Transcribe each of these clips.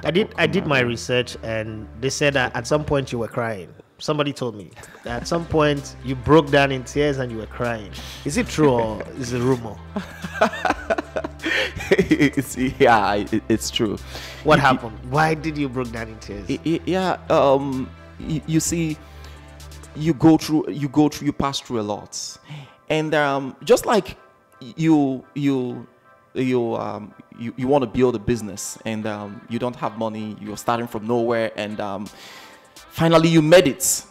I did my research, and they said that at some point you were crying. Somebody told me that at some point you broke down in tears and you were crying. Is it true or is it rumor? It's true. What happened? Why did you broke down in tears? You see, you pass through a lot, and just like you want to build a business, and you don't have money, you're starting from nowhere, and finally you made it.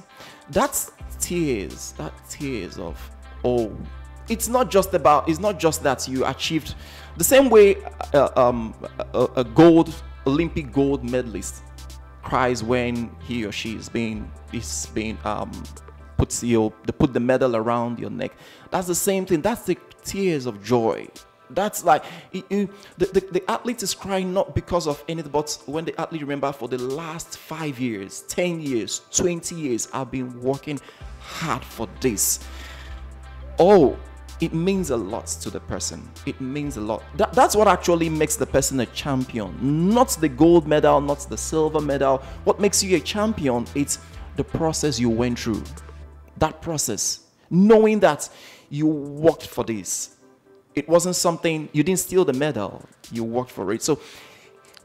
That's tears. That tears of, oh, it's not just that you achieved the same way a Olympic gold medalist cries when he or she is being they put the medal around your neck. That's the same thing. That's the tears of joy. That's like the athlete is crying not because of anything, but when the athlete remember for the last 5 years, 10 years, 20 years, I've been working hard for this. Oh, it means a lot to the person. It means a lot. That's what actually makes the person a champion. Not the gold medal, not the silver medal. What makes you a champion, it's the process you went through. That process, knowing that you worked for this. It wasn't something, you didn't steal the medal, you worked for it. So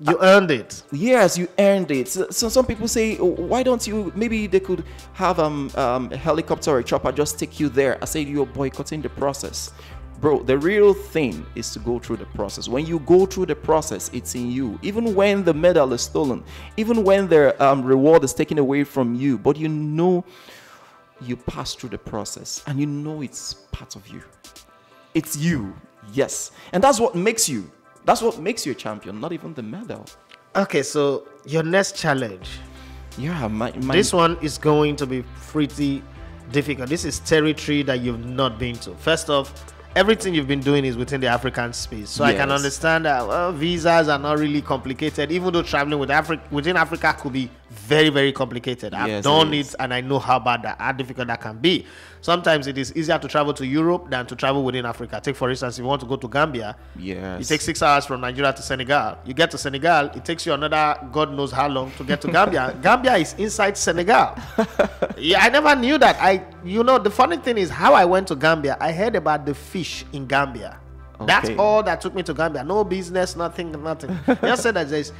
you earned it. Yes, you earned it. So some people say, oh, why don't you, maybe they could have a helicopter or a chopper just take you there. I say you're boycotting the process. Bro, the real thing is to go through the process. When you go through the process, it's in you. Even when the medal is stolen, even when the reward is taken away from you, but you know you pass through the process and you know it's part of you. It's you, yes. And that's what makes you. That's what makes you a champion, not even the medal. Okay, so your next challenge. Yeah, this one is going to be pretty difficult. This is territory that you've not been to. First off, everything you've been doing is within the African space. So yes. I can understand that visas are not really complicated, even though traveling within Africa could be very, very complicated. I've done it and I know how difficult that can be. Sometimes it is easier to travel to Europe than to travel within Africa. Take, for instance, if you want to go to Gambia, yes. You take 6 hours from Nigeria to Senegal. You get to Senegal, it takes you another God knows how long to get to Gambia. Gambia is inside Senegal. Yeah, I never knew that. The funny thing is how I went to Gambia, I heard about the fish in Gambia. Okay. That's all that took me to Gambia. No business, nothing. They just said that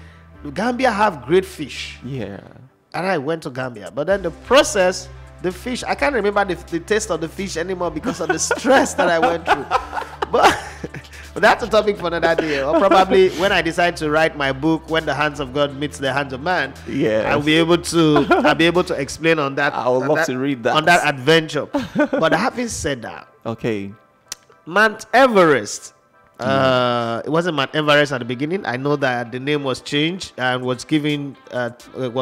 Gambia have great fish. Yeah. And I went to Gambia. But then the process, the fish, I can't remember the taste of the fish anymore because of the stress that I went through. But that's a topic for another day. Or probably when I decide to write my book, When the Hands of God Meets the Hands of Man, yeah, I'll be able to explain on that. I would love to read that. On that adventure. But having said that, okay. Mount Everest. It wasn't Mount Everest at the beginning. I know that the name was changed and was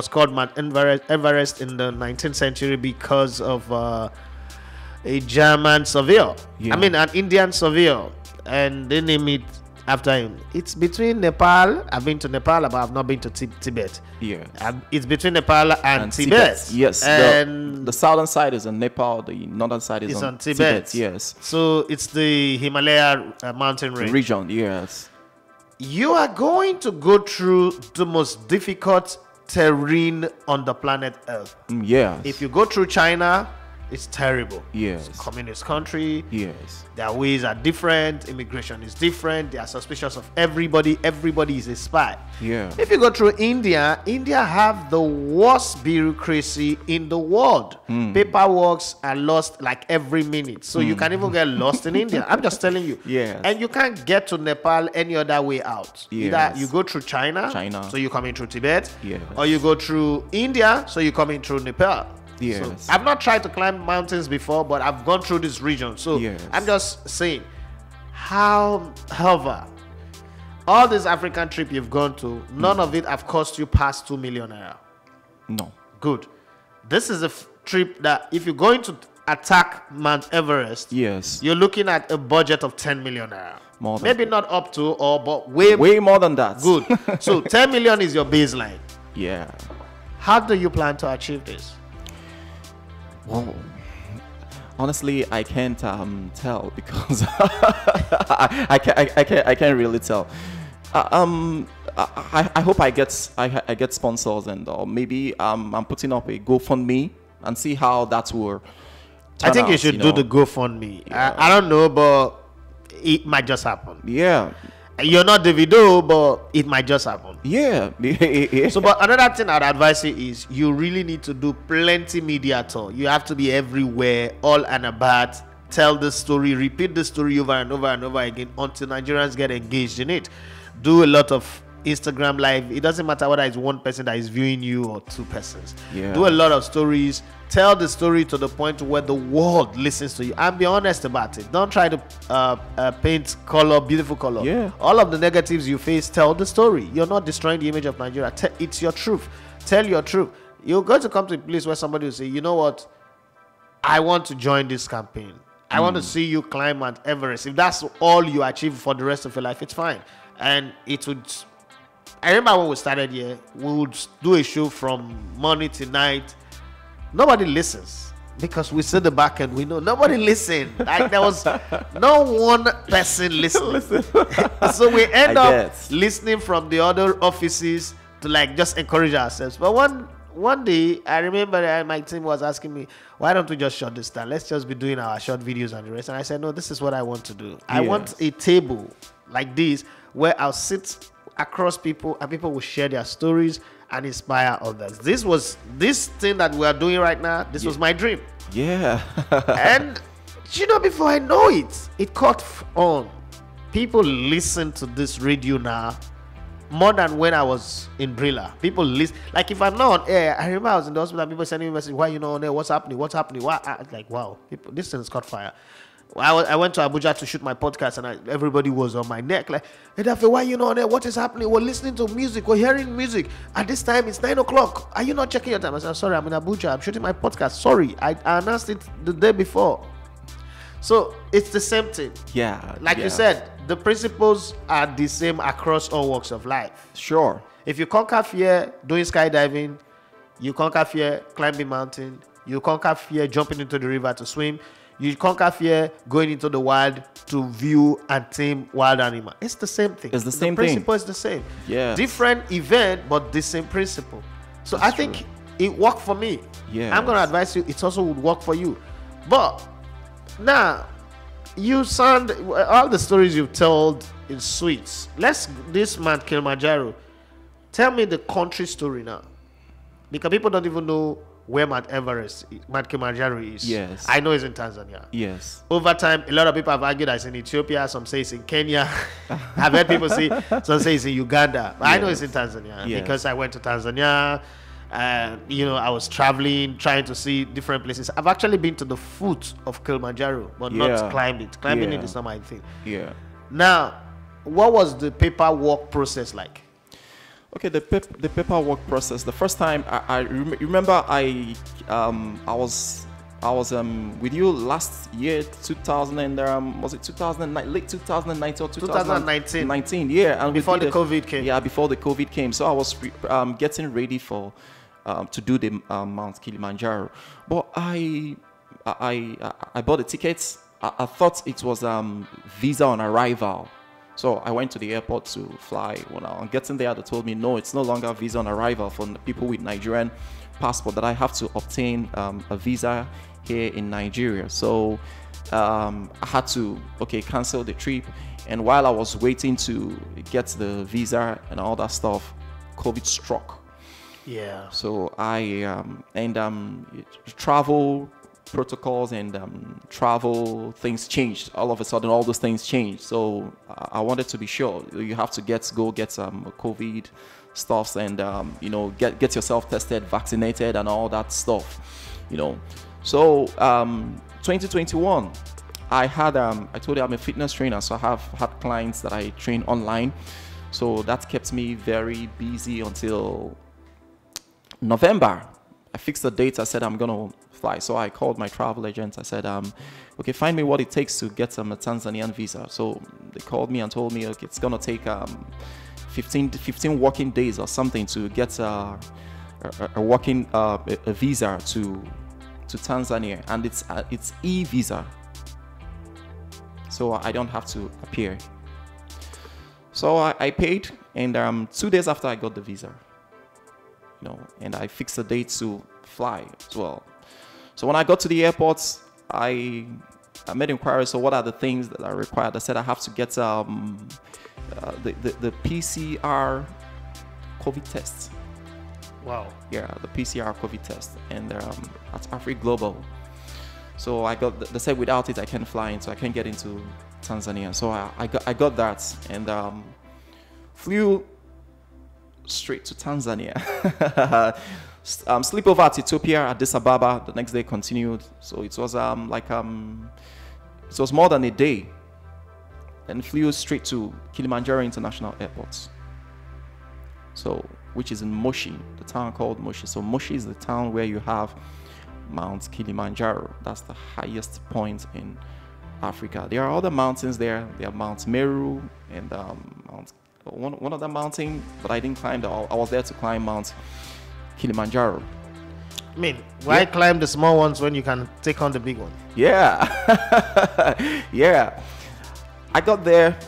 called Mount Everest in the 19th century because of a German surveyor. Yeah. I mean, an Indian surveyor, and they named it after him. It's between Nepal. I've been to Nepal, but I've not been to Tibet. Yeah. It's between Nepal and Tibet. Yes. And the southern side is in Nepal. The northern side is on Tibet. Yes. So it's the Himalaya mountain region. Yes. You are going to go through the most difficult terrain on the planet Earth. Yes. If you go through China, it's terrible. Yes. It's a communist country. Yes. Their ways are different. Immigration is different. They are suspicious of everybody. Everybody is a spy. Yeah. If you go through India have the worst bureaucracy in the world. Paperworks are lost like every minute. So you can even get lost in India. I'm just telling you. Yeah. And you can't get to Nepal any other way out. Yes. Either you go through China, so you come in through Tibet. Yes. Or you go through India, so you come in through Nepal. Yes. So I've not tried to climb mountains before, but I've gone through this region. So yes. I'm just saying, however, all this African trip you've gone to, none of it have cost you past 2 million naira. No. Good. This is a trip that if you're going to attack Mount Everest, yes, you're looking at a budget of 10 million naira. Maybe that. Not up to, but way more than that. Good. So 10 million is your baseline. Yeah. How do you plan to achieve this? Whoa. Honestly, I can't tell because I can't really tell. I hope I get sponsors, and or maybe I'm putting up a GoFundMe and see how that will turn I think out, you should do the GoFundMe. I don't know, but it might just happen. Yeah. You're not the video, but it might just happen. Yeah. So, but another thing I'd advise you is you really need to do plenty media tour. You have to be everywhere, all and about. Tell the story, repeat the story over and over and over again until Nigerians get engaged in it. Do a lot of Instagram live. It doesn't matter whether it's one person that is viewing you or two persons. Yeah. Do a lot of stories. Tell the story to the point where the world listens to you, and be honest about it. Don't try to paint color, beautiful color. Yeah. All of the negatives you face, tell the story. You're not destroying the image of Nigeria. It's your truth. Tell your truth. You're going to come to a place where somebody will say, you know what, I want to join this campaign. I want to see you climb Mount Everest. If that's all you achieve for the rest of your life, it's fine. And it would... I remember when we started here, we would do a show from morning to night. Nobody listens because we sit the back and we know nobody listened. Like there was no one person listening. So we end up listening from the other offices to like just encourage ourselves. But one day I remember that my team was asking me, why don't we just shut this down? Let's just be doing our short videos and the rest. And I said, no, this is what I want to do. I want a table like this where I'll sit across people and people will share their stories and inspire others. This thing that we are doing right now, this was my dream. Yeah. And you know, before I know it, it caught on. People listen to this radio now more than when I was in Brilla. People listen. Like if I'm not on air, I remember I was in the hospital and people sending me a message, why you not on air? What's happening? What's happening? Why? I was like, wow, people, this thing has caught fire. I went to Abuja to shoot my podcast and everybody was on my neck like, hey, Daffy, why you not on there? What is happening? We're listening to music. We're hearing music. At this time, it's 9 o'clock. Are you not checking your time? I said, sorry, I'm in Abuja. I'm shooting my podcast. Sorry, I announced it the day before. So it's the same thing. Yeah. Like you said, the principles are the same across all walks of life. Sure. If you conquer fear doing skydiving, you conquer fear climbing mountain, you conquer fear jumping into the river to swim, you conquer fear going into the wild to view and tame wild animal. It's the same thing. It's the same thing. The principle is the same. Yeah. Different event, but the same principle. So I think it worked for me. Yeah. I'm going to advise you, it also would work for you. But now, you sound, all the stories you've told is sweet. This man, Kilimanjaro, tell me the country story now. Because people don't even know where Mount Kilimanjaro is. Yes. I know it's in Tanzania. Yes. Over time, a lot of people have argued that it's in Ethiopia. Some say it's in Kenya. I've heard people say, some say it's in Uganda. But I know it's in Tanzania because I went to Tanzania. You know, I was traveling, trying to see different places. I've actually been to the foot of Kilimanjaro, but not climbed it. Climbing it is not my thing. Yeah. Now, what was the paperwork process like? Okay, the paperwork process. The first time I remember I was with you last year, 2000 and was it 2009, late 2019 or 2019? Yeah, and before the COVID came. Yeah, before the COVID came. So I was getting ready for to do the Mount Kilimanjaro, but I bought the tickets. I thought it was visa on arrival. So I went to the airport to fly. When I was getting there, they told me, no, it's no longer visa on arrival for people with Nigerian passport, that I have to obtain a visa here in Nigeria. So I had to, cancel the trip. And while I was waiting to get the visa and all that stuff, COVID struck. Yeah. So travel protocols and travel things changed. All of a sudden, all those things changed. So I wanted to be sure. You have to go get some COVID stuffs and get yourself tested, vaccinated, and all that stuff. So 2021, I told you I'm a fitness trainer, so I have had clients that I train online. So that kept me very busy until November. I fixed the date. I said I'm gonna fly. So I called my travel agent. I said, okay, find me what it takes to get a Tanzanian visa. So they called me and told me, okay, it's gonna take 15 working days or something to get a working a visa to Tanzania, and it's e-visa, so I don't have to appear. So I paid, and 2 days after I got the visa, and I fixed a date to fly as well. So when I got to the airport, I made inquiries. So what are the things that are required? I said I have to get the PCR COVID test. Wow. Yeah, the PCR COVID test, and at Afri Global. So they said without it I can't fly in, so I can't get into Tanzania. So I got that, and flew straight to Tanzania. Sleepover at Ethiopia, Addis Ababa. The next day continued. So it was it was more than a day. Then flew straight to Kilimanjaro International Airport. So, which is in Moshi, the town called Moshi. So Moshi is the town where you have Mount Kilimanjaro. That's the highest point in Africa. There are other mountains there. There are Mount Meru and one other mountain, but I didn't climb that. I was there to climb Mount Kilimanjaro. I mean, why climb the small ones when you can take on the big one? Yeah. Yeah. I got there.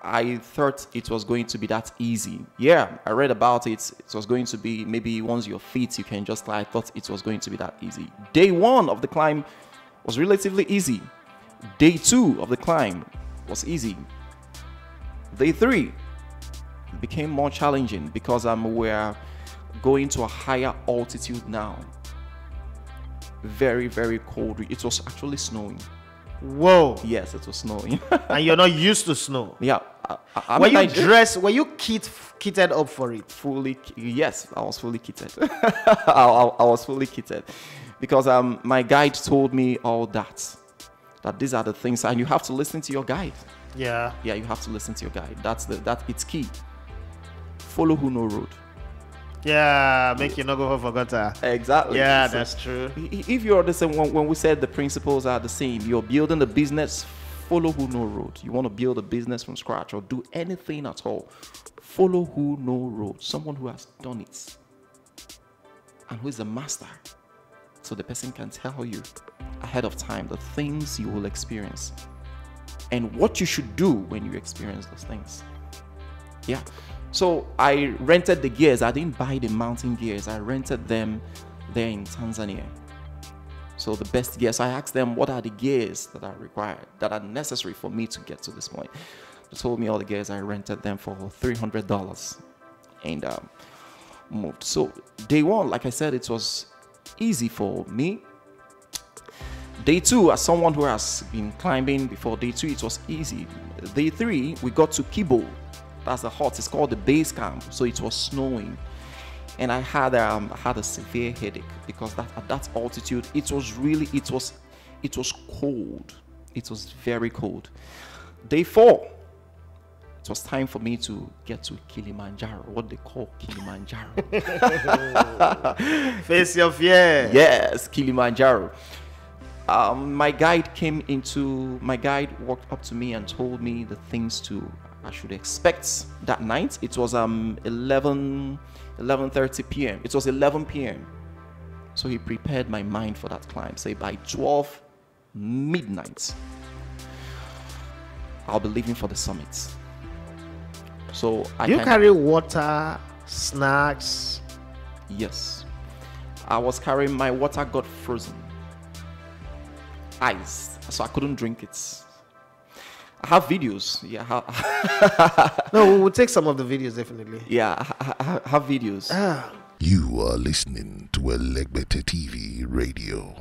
I thought it was going to be that easy. Yeah, I read about it. It was going to be maybe once you're fit, you can just climb. I thought it was going to be that easy. Day 1 of the climb was relatively easy. Day 2 of the climb was easy. Day 3 became more challenging because we're going to a higher altitude now. Very, very cold. It was actually snowing. Whoa. Yes, it was snowing. And you're not used to snow. Yeah. Were you dressed? Were you kitted up for it? Fully. Yes, I was fully kitted. I was fully kitted because my guide told me all that these are the things, and you have to listen to your guide. Yeah. Yeah, you have to listen to your guide. It's key. Follow who know road. Yeah, make you not go for gutter. Exactly. Yeah, So that's true. if you're the same, when we said the principles are the same, you're building a business, follow who know road. You want to build a business from scratch or do anything at all, follow who know road. Someone who has done it and who is a master. So the person can tell you ahead of time the things you will experience and what you should do when you experience those things. Yeah. So I rented the gears. I didn't buy the mountain gears. I rented them there in Tanzania. So the best gears. I asked them, what are the gears that are required, that are necessary for me to get to this point? They told me all the gears. I rented them for $300 and moved. So day 1, like I said, it was easy for me. Day 2, as someone who has been climbing before, day 2, it was easy. Day 3, we got to Kibo. That's the hut. It's called the base camp. So it was snowing, and I had a severe headache because at that altitude, it was cold. It was very cold. Day 4, it was time for me to get to Kilimanjaro, what they call Kilimanjaro. Face your fear. Yes, Kilimanjaro. My guide walked up to me and told me the things I should expect that night. It was 11:30 p.m. It was 11 p.m. So he prepared my mind for that climb. Say by 12 midnight, I'll be leaving for the summit. So you carry water, snacks? Yes, I was carrying. My water got frozen, ice, so I couldn't drink it. I have videos. Yeah. No, we'll take some of the videos, definitely. Yeah, I have videos. You are listening to Elegbete TV Radio.